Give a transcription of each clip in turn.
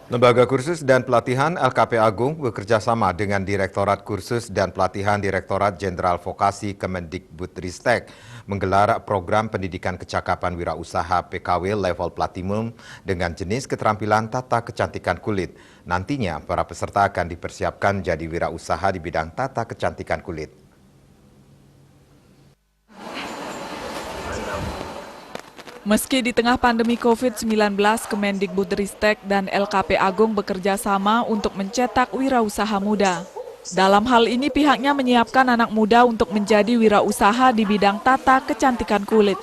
Lembaga Kursus dan Pelatihan LKP Agung bekerja sama dengan Direktorat Kursus dan Pelatihan Direktorat Jenderal Vokasi Kemendikbudristek menggelar program pendidikan kecakapan wirausaha PKW level platinum dengan jenis keterampilan tata kecantikan kulit. Nantinya para peserta akan dipersiapkan jadi wirausaha di bidang tata kecantikan kulit. Meski di tengah pandemi COVID-19, Kemendikbudristek dan LKP Agung bekerja sama untuk mencetak wirausaha muda. Dalam hal ini pihaknya menyiapkan anak muda untuk menjadi wirausaha di bidang tata kecantikan kulit.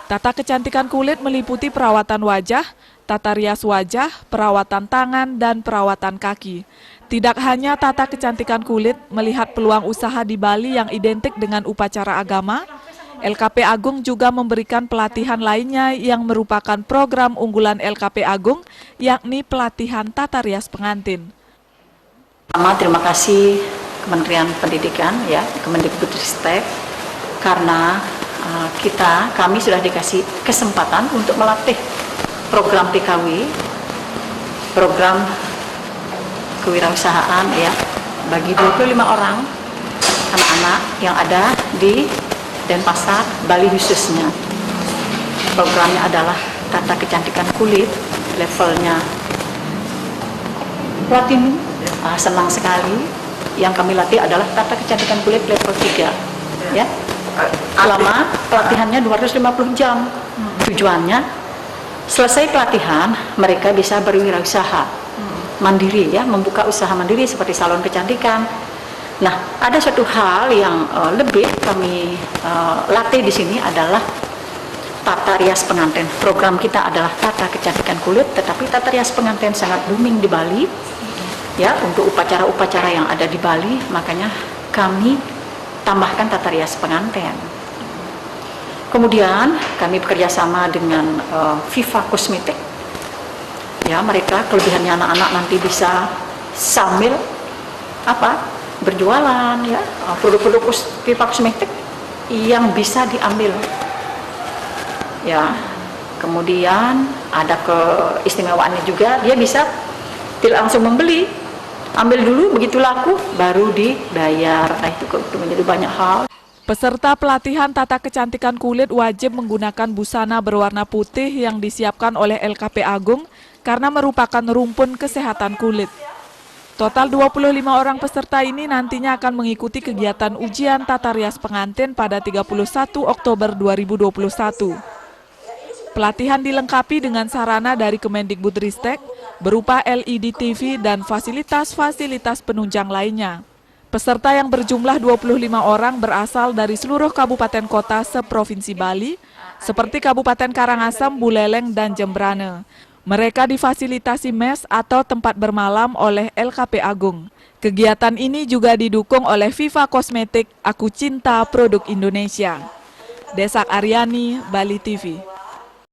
Tata kecantikan kulit meliputi perawatan wajah, tata rias wajah, perawatan tangan, dan perawatan kaki. Tidak hanya tata kecantikan kulit, melihat peluang usaha di Bali yang identik dengan upacara agama, LKP Agung juga memberikan pelatihan lainnya yang merupakan program unggulan LKP Agung, yakni pelatihan tata rias pengantin. Terima kasih Kementerian Pendidikan, Kemendikbudristek, karena kami sudah dikasih kesempatan untuk melatih program PKW, program kewirausahaan bagi 25 orang anak-anak yang ada di Denpasar, Bali khususnya. Programnya adalah tata kecantikan kulit, levelnya platinum. Senang sekali. Yang kami latih adalah tata kecantikan kulit level 3. Lama pelatihannya 250 jam. Tujuannya selesai pelatihan mereka bisa berwirausaha mandiri, membuka usaha mandiri seperti salon kecantikan. Nah, ada satu hal yang lebih kami latih di sini adalah tata rias pengantin. Program kita adalah tata kecantikan kulit, tetapi tata rias pengantin sangat booming di Bali, untuk upacara-upacara yang ada di Bali, makanya kami tambahkan tata rias pengantin. Kemudian kami bekerja sama dengan Viva Kosmetik. Mereka kelebihannya anak-anak nanti bisa sambil berjualan produk-produk Viva Kosmetik yang bisa diambil. Kemudian ada keistimewaannya juga, dia bisa tidak langsung membeli, ambil dulu begitu laku baru dibayar. Itu menjadi banyak hal. Peserta pelatihan tata kecantikan kulit wajib menggunakan busana berwarna putih yang disiapkan oleh LKP Agung karena merupakan rumpun kesehatan kulit. Total 25 orang peserta ini nantinya akan mengikuti kegiatan ujian tata rias pengantin pada 31 Oktober 2021. Pelatihan dilengkapi dengan sarana dari Kemendikbudristek berupa LED TV dan fasilitas-fasilitas penunjang lainnya. Peserta yang berjumlah 25 orang berasal dari seluruh kabupaten kota seprovinsi Bali, seperti Kabupaten Karangasem, Buleleng, dan Jembrane. Mereka difasilitasi mes atau tempat bermalam oleh LKP Agung. Kegiatan ini juga didukung oleh Viva Kosmetik, Aku Cinta Produk Indonesia. Desak Aryani, Bali TV.